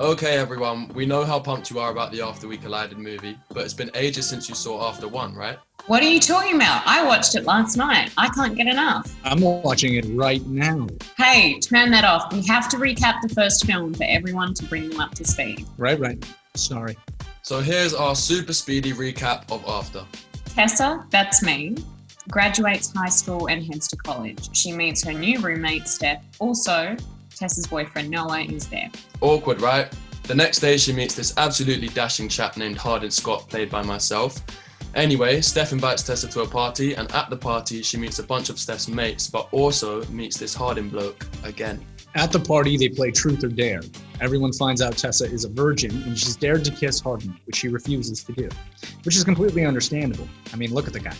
Okay, everyone, we know how pumped you are about the After We Collided movie, but it's been ages since you saw After One, right? What are you talking about? I watched it last night. I can't get enough. I'm watching it right now. Hey, turn that off. We have to recap the first film for everyone to bring them up to speed. Right. Sorry. So here's our super speedy recap of After. Tessa, that's me, graduates high school and heads to college. She meets her new roommate, Steph. Also, Tessa's boyfriend, Noah, is there. Awkward, right? The next day, she meets this absolutely dashing chap named Hardin Scott, played by myself. Anyway, Steph invites Tessa to a party, and at the party, she meets a bunch of Steph's mates, but also meets this Hardin bloke again. At the party, they play Truth or Dare. Everyone finds out Tessa is a virgin, and she's dared to kiss Hardin, which she refuses to do, which is completely understandable. I mean, look at the guy.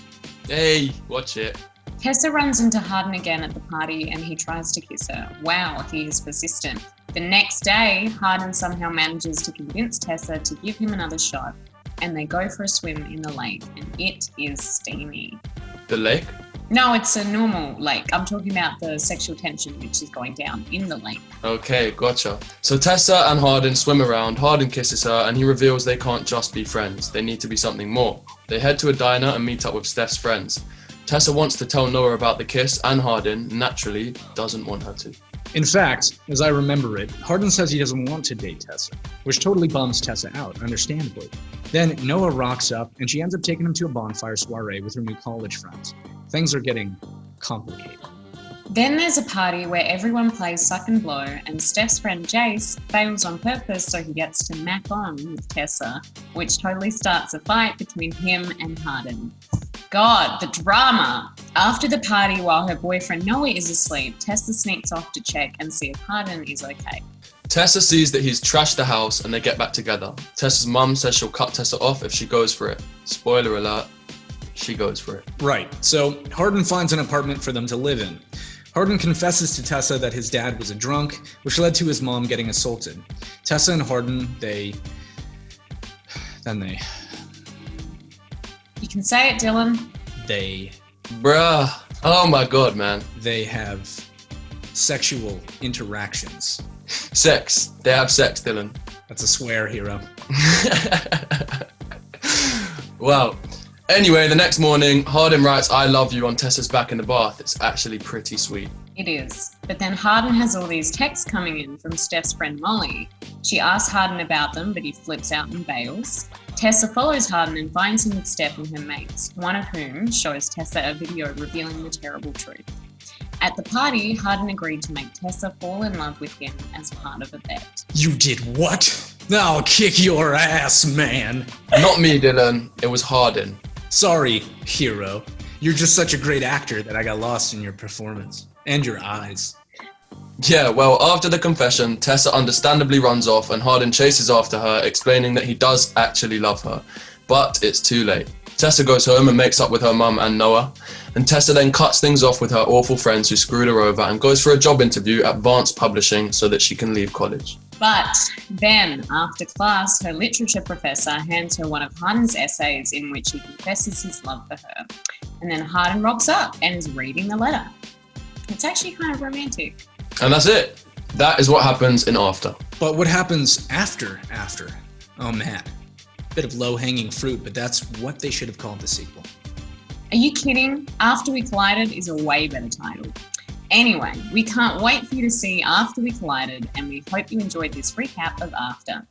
Hey, watch it. Tessa runs into Hardin again at the party and he tries to kiss her. Wow, he is persistent. The next day, Hardin somehow manages to convince Tessa to give him another shot, and they go for a swim in the lake, and it is steamy. The lake? No, it's a normal lake. I'm talking about the sexual tension which is going down in the lake. Okay, gotcha. So Tessa and Hardin swim around, Hardin kisses her, and he reveals they can't just be friends. They need to be something more. They head to a diner and meet up with Steph's friends. Tessa wants to tell Noah about the kiss, and Hardin, naturally, doesn't want her to. In fact, as I remember it, Hardin says he doesn't want to date Tessa, which totally bums Tessa out, understandably. Then Noah rocks up, and she ends up taking him to a bonfire soiree with her new college friends. Things are getting complicated. Then there's a party where everyone plays suck and blow, and Steph's friend Jace fails on purpose so he gets to mac on with Tessa, which totally starts a fight between him and Hardin. God, the drama! After the party, while her boyfriend Noah is asleep, Tessa sneaks off to check and see if Hardin is okay. Tessa sees that he's trashed the house and they get back together. Tessa's mum says she'll cut Tessa off if she goes for it. Spoiler alert, she goes for it. Right, so Hardin finds an apartment for them to live in. Hardin confesses to Tessa that his dad was a drunk, which led to his mom getting assaulted. Tessa and Hardin, they... You can say it, Dylan. Bruh. Oh my god, man. They have sexual interactions. Sex. They have sex, Dylan. That's a swear, hero. Wow. Anyway, the next morning, Hardin writes I love you on Tessa's back in the bath. It's actually pretty sweet. It is. But then Hardin has all these texts coming in from Steph's friend Molly. She asks Hardin about them, but he flips out and bails. Tessa follows Hardin and finds him with Steph and her mates, one of whom shows Tessa a video revealing the terrible truth. At the party, Hardin agreed to make Tessa fall in love with him as part of a bet. You did what? I'll kick your ass, man. Not me, Dylan. It was Hardin. Sorry, hero. You're just such a great actor that I got lost in your performance. And your eyes. Yeah, well, after the confession, Tessa understandably runs off and Hardin chases after her, explaining that he does actually love her. But it's too late. Tessa goes home and makes up with her mum and Noah. And Tessa then cuts things off with her awful friends who screwed her over and goes for a job interview at Vance Publishing so that she can leave college. But then, after class, her literature professor hands her one of Hardin's essays in which he confesses his love for her. And then Hardin rocks up and is reading the letter. It's actually kind of romantic. And that's it. That is what happens in After. But what happens after? Oh man. Bit of low-hanging fruit, but that's what they should have called the sequel. Are you kidding? After We Collided is a way better title. Anyway, we can't wait for you to see After We Collided, and we hope you enjoyed this recap of After.